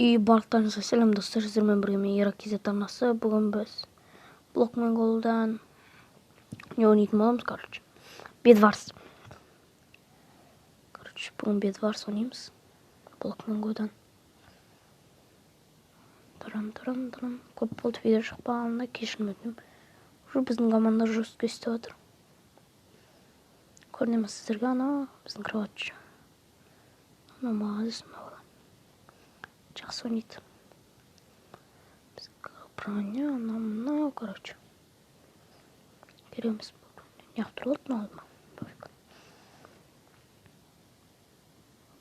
И барлықтарыңызға сәлем достар, сіздермен бірге мен Ирак Кизет арнасы. Бүгін біз блокмен голдан не ойнайтын боламыз, короче. Бедварс. Бүгін Бедварс ойнаймыз. Блокмен голдан. Тұрам. Көп болды видео шықпағанына кешірім өтінемін. Уже біздің команда жестко істеп отыр. Көрінемін сіздерге ана біздің кроватшы. Ана молодец маған. Жақсы ойнайды. Броня, мына, короче. Кереміз. Неғып тұрып отын алма.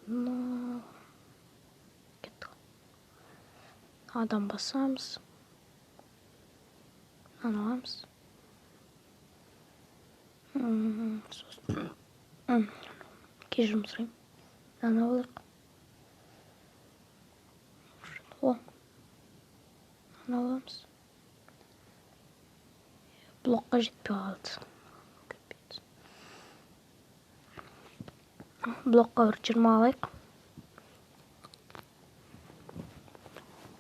Ну, кеттік. Адам басамыз. Аны аламыз. Кешірім сұрайым. Аны алайық. О, аны аламыз. Блокқа жетпей қалды. Блокқа бір 20 алайық.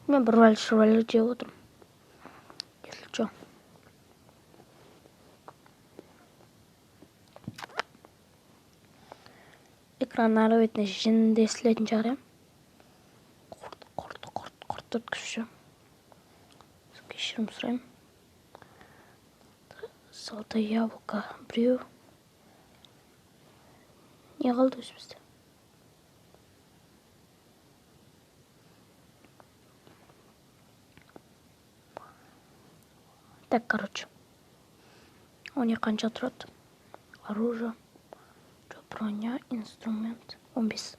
Мен бір рәлі жеп отырмын. Если что. Экранның ары бетіне жинді естілетін шығар, құрт өткізші. Кешірім сұрайым. Золотое яблоко біреу. Не қалды өз бізде? Так, короче. Он қанша тұрады? Оружие. Броня, инструмент. 15.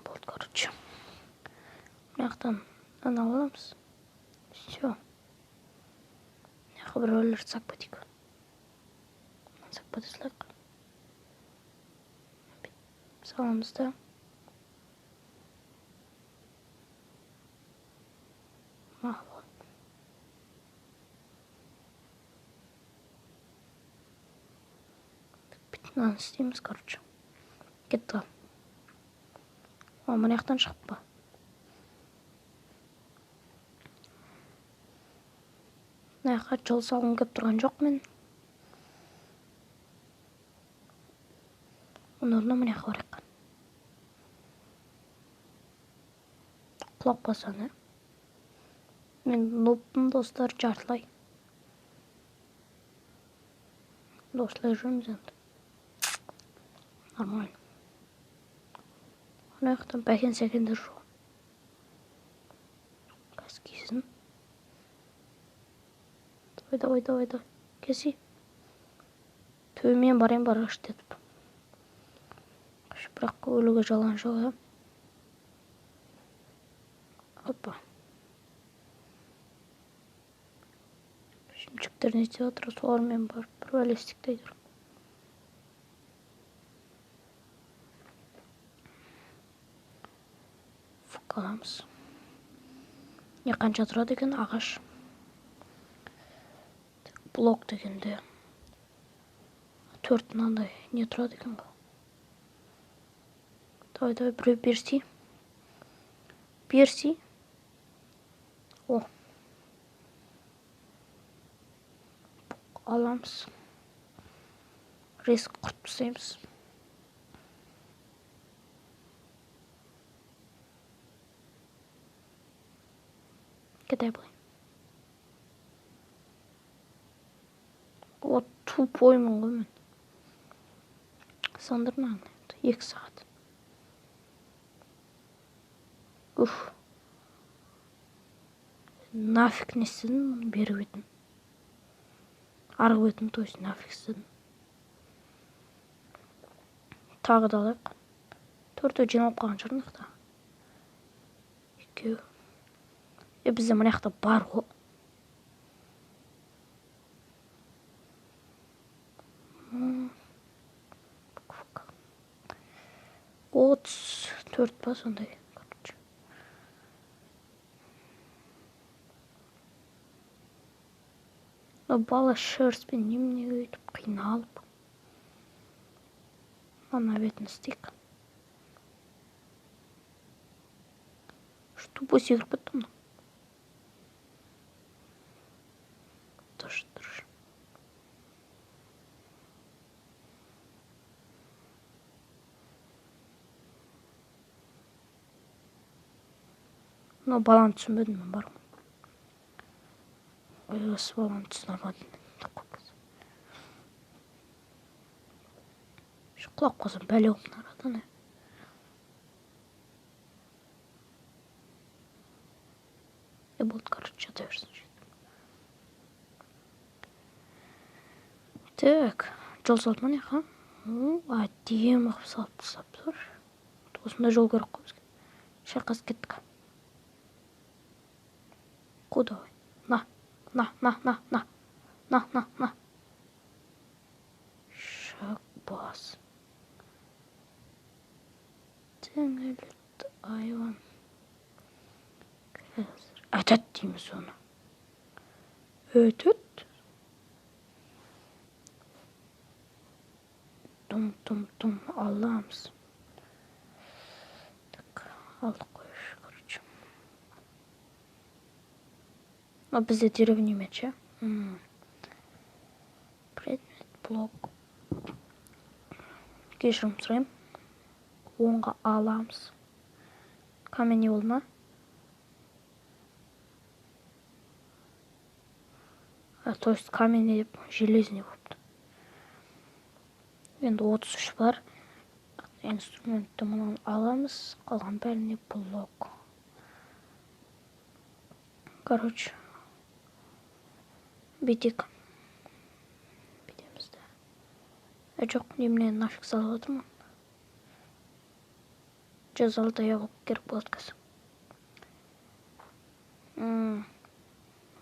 Болды, короче. Мынаяқтан ана аламыз. Все. Мынаяққа бір өлерді сақпа дейік. Сақпа десілік. Саламыз да. Мақұл. Мынаны істейміз, короче. Кетті. О, мынаяқтан шығып па. Мынаяққа жол салғым кеп тұрған жоқ мен. Оның орнына мынаяққа барайық. Құлап қалсаны. Мен ноппын достар, жартылай. Достылай жүрміз енді. Нормально. Мынаяқтан бәкен-сәкендер жоқ. Қас кейсін. Давай. Кесі. Төмен барайын барғыш дедіп. Бірақ өлігі жалан жоқ, Опа. Шымчықтар не істеп отыр, солармен барып бір бәлестікті айдыр. Қаламыз. Не қанша тұрады екен? Ағаш. Блок дегенде 4 мынандай не тұрады екен бұл? Давай, біреу берси. О. Аламыз. Реск құрт бұстаймыз. Кедай бұлай. О, тупоймын ғой мен. Сандырман. 2 сағат. Нафиг не істедім, бері бетін. Арғы бетін, то есть нафиг істедім. Тағы да алайық. 4-ті жиналып қалған шығармақта. 2. Бізде мынаяқта бар ғой. Отыз 4 па сондай. Бала шерстпен неменеге өйтіп қиналып. Ана бетін істейік. Тупо секіріп кетті мұны. Дұрыс. Но баланы түсінбедім мен бар. Осы баланы түсіне алмадым. Құлап қалсам бәле болып нарады не. Болды, короче, жата берсін. Так, жол салып міне ха. Әдемі қып салып тастап тұр. Осында жол керек қой бізге. Шайқасып кеттік. Куда? На. Шаг бас. Теңелет айван. Әтәт дейміз оны. Өтөт. Тум аламыз. Так, алдық қойыш, короче. Бізде деревня мече. Предмет, блок. Кешірім сұрайым. Онға аламыз. Камень ол ма? То есть камень деп железный болыпты. Енді 33 бар. Инструментті мұнан аламыз. Қалған бәріне блок. Короче. Битек. Битемізді. Жоқ, немнен нашық салып отырмын. Жазалды аяғы керек болады кәсі.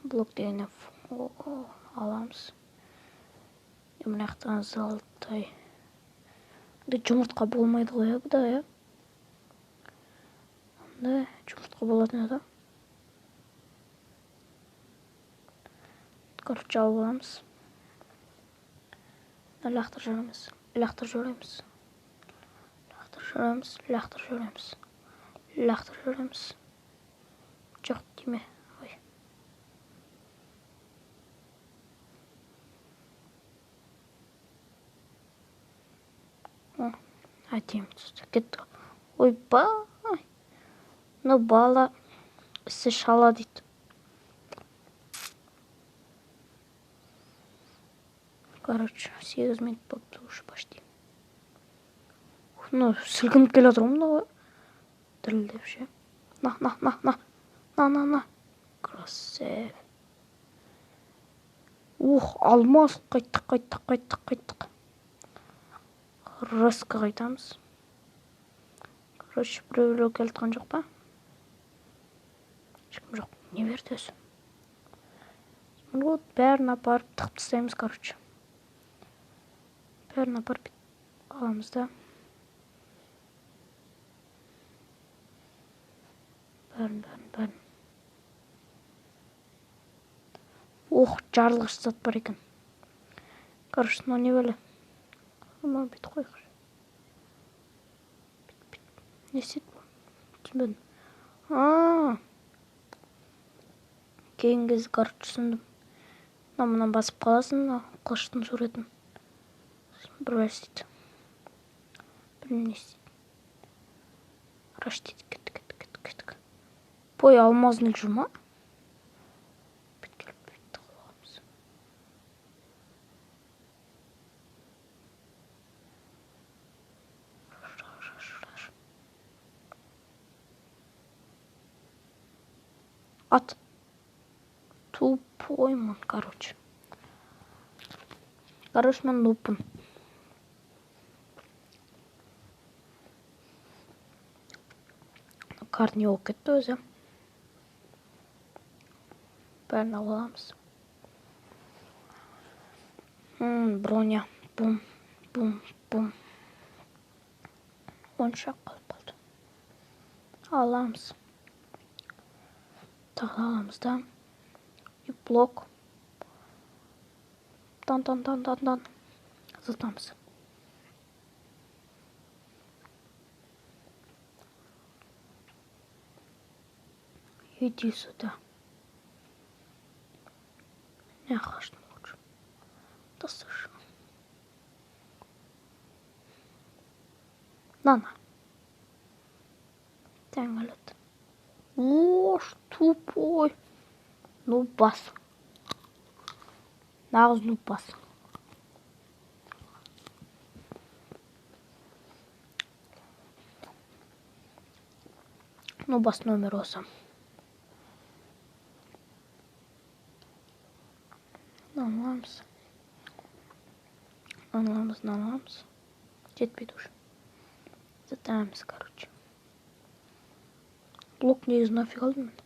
Блок дегенде аламыз. Мына жақтан золотой. Жұмыртқа болмайды ғой, бұда, я? Да, жұмыртқа болатын еді. Короче, алып аламыз. Лақтыр жүреміз. Жоқ дейме. Ой. Әдем түсті. Кетті. Ой, бай. Ну, бала ісі шала дейді. Короче, 8 минут попты уже почти. Ну, сілкініп келе отырмын да. Дірілдеп ше. На. Красив. Алмаз. Қайттық. Раска қайтамыз. Короче, біреулер келтіған жоқ па? Ешкім жоқ. Не берді өзі? Вот, бәрін апарып тығып тастаймыз, короче. Бәрін апарып аламыз да. Бәрін. Жарылғыш зат бар екен. Короче, но не бәле. Ама бет қойғыр. Не істейді бұл? Түсінбедім. Кейін кез, короче, түсіндім. Мұнан басып қаласың, қылыштың суретін. Бір істейді. Бірін істейді. Раш дейді, кеттік. Бой алмазының жұма? At. Тупоймын, короче. Мен нуппын. Карт не болып кетті өзі. Бәрін аламыз. Броня. Бум. Онша қалып қалды. Аламыз. Тағы аламыз да. И блок. Тан. Зытамыз. Иди сюда. Я хочу. Да слышно. На. Тянгалет. Ош, тупой. Ну бас. Нағыз ну бас. Ну бас номер осы. Наламыз. Жетпейді уже. Затаемыз, короче. Блок негізі нафиг алдым мен.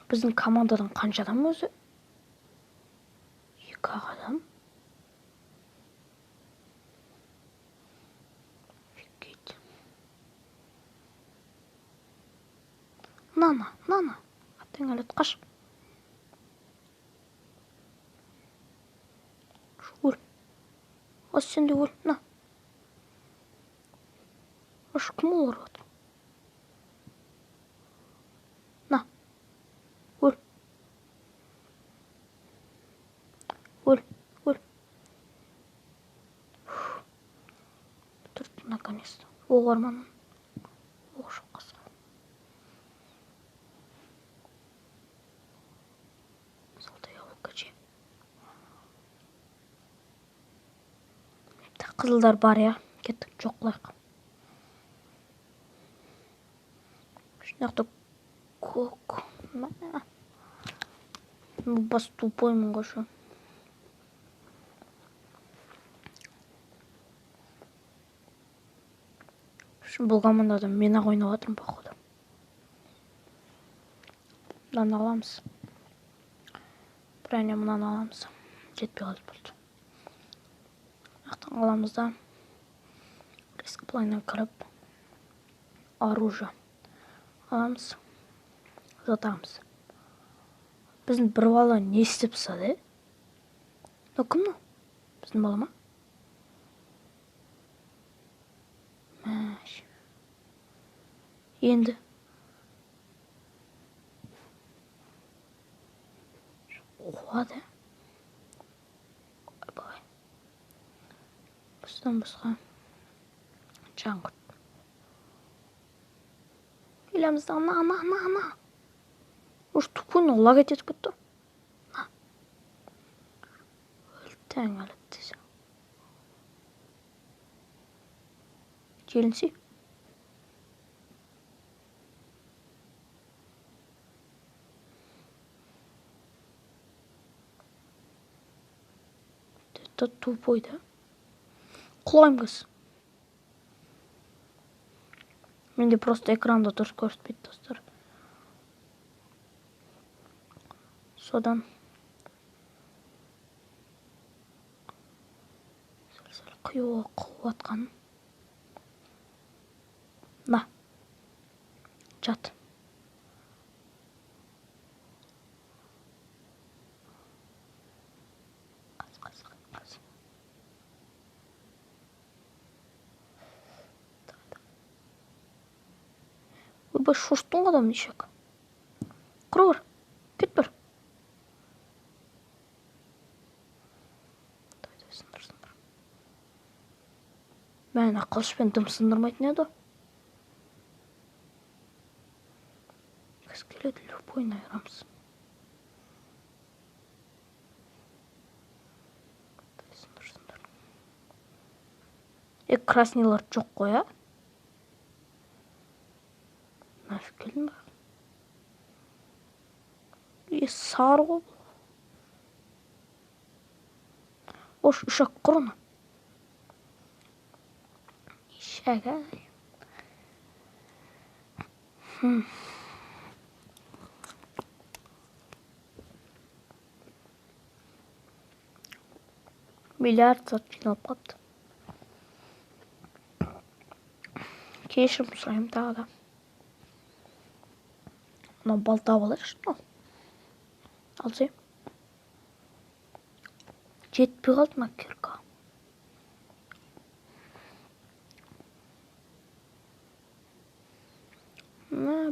Біздің командадан қанша адам өзі? 2 адам. Офигеть. Нана. Аттың әлет қаш. Өл. Осы сен де өл. На. Аш кім олар отыр? На. Өл. Бітірді наконец-то. Оқ арманын. Оқ жоқ қасқа. Солдай ауыл кәже. Қызылдар бар я. Кеттік жоқлайық. Шынақта көк. Ну бас тупоймын қошу. Бұл командада мен ақ ойнап жатырмын походу. Мынаны аламыз. Бірәне мынаны аламыз. Жетпей қалды болды. Ақтан аламыз да. Риск плайнан кіріп. Оружие. Аламыз. Затамыз. Біздің бір бала не істеп сады? Ну кім ну? Біздің бала ма? Мәш. Енді. Қуады. Ой-бай. Бізден бізға. Жаңғырт. Елімізді ана. Уж тупойны лаг етіп кетті. На. Өлтәң әліп десең. Желінсей. Это тупой, да? Құлайым кыз. Менде просто экранда дұрыс көрсетпейді достар. Содан. Сәл қиюға қуатқан. На. Жат. Қаз. Ойбай, шоштың адам нешек. Құра бар. Кет бір. Сындыр. Мәні қылышпен дым сындырмайтын еді. Кіз келеді, любой найрамыз. Сындыр. Краснилар жоқ қоя. Нафиг келдің ба? Сары ғой. Ош, ұшақ құрына. Ишәгай. Миллиард зат жиналып қапты. Кешірім сұрайым тағы да. Мынау балта алайықшы. Алсай. Жетпей қалды ма кирка?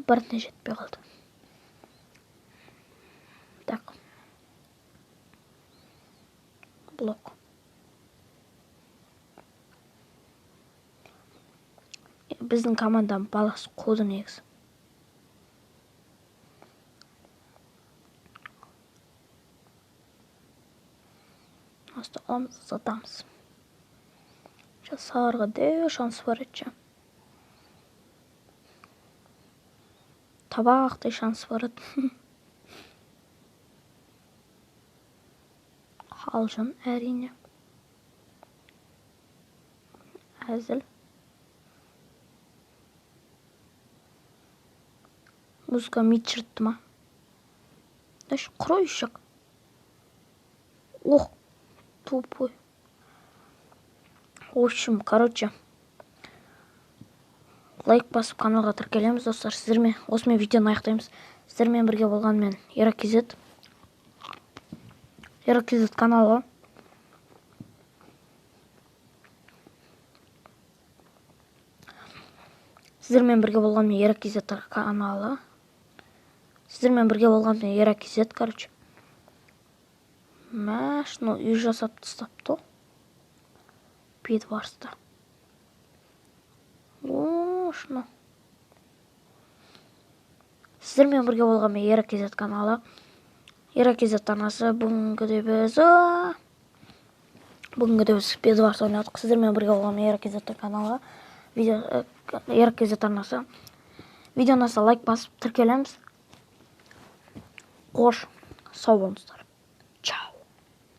біріне жетпей қалды. Так. Блок. Біздің команданың баласы қуды негізі. Аста аламыз, сатамыз. Сарыға де шанс бар еді. Табақтай шанс бар еді. Қалжың әрине. Әзіл. Музыка мид жыртты ма? Дальше кройщик. Ох, тупой. В общем, короче, лайк басып каналға тіркелеміз достар. Сіздермен осымен видеоны аяқтаймыз. Сіздермен бірге болған мен Еракизет. Еракизет каналы. Сіздермен бірге болған мен Еракизет каналы. Сіздермен бірге болған мен Еракизет, короче. Мәшіну үй жасап тастапты. Бедварста. Шыны. Сіздермен бірге болған мен Еракизет каналы. Еракизет анасы бүгінгіде біз Бедварста ойнадық. Сіздермен бірге болған мен Еракизет каналы. Еракизет анасы. Видеоны лайк басып тіркелеміз. Қош, сау болыңыздар.